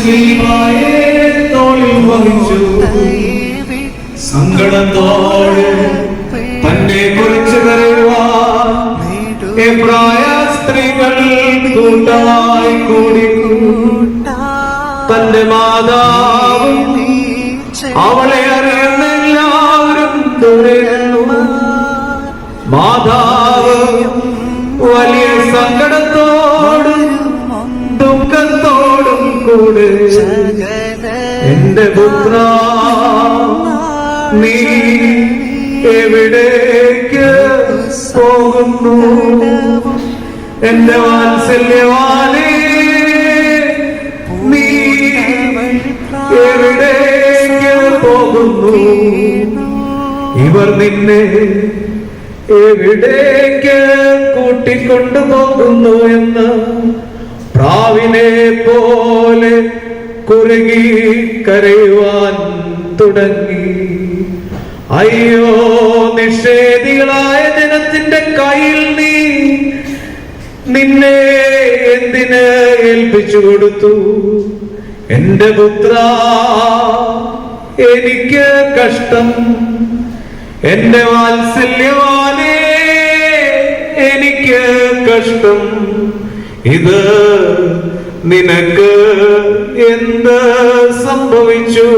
ശ്ലീഹായെ തോളിൽ വഹിച്ചു. സങ്കടത്തോടെ തന്നെ കുറിച്ച് കരയുവാൻ എബ്രായ സ്ത്രീകൾ കൂട്ടമായി കൂടി. തന്റെ മാതാവും അവളെ അറിയുന്ന എല്ലാവരും തുടരുന്നു. മാതാവ് വലിയ സങ്കടത്തോടും ദുഃഖത്തോടും കൂടെ, എന്റെ പുത്ര നീ എവിടേക്ക് പോകുന്നു? എന്റെ വാത്സല്യവാനേ നീ എവിടേക്ക് പോകുന്നു? ഇവർ നിന്നെ എവിടേക്ക് കൂട്ടിക്കൊണ്ടു പോകുന്നു എന്ന് പ്രാവിനെ പോലെ കുറുകി കരയുവാൻ തുടങ്ങി. അയ്യോ, നിഷേധികളായ ജനത്തിന്റെ കയ്യിൽ നിന്നെ എന്തിന് ഏൽപ്പിച്ചു കൊടുത്തു? എന്റെ പുത്ര, എനിക്ക് കഷ്ടം. എന്റെ വാത്സല്യവാനേ, എനിക്ക് കഷ്ടം. ഇത് നിനക്ക് എന്ത് സംഭവിച്ചു?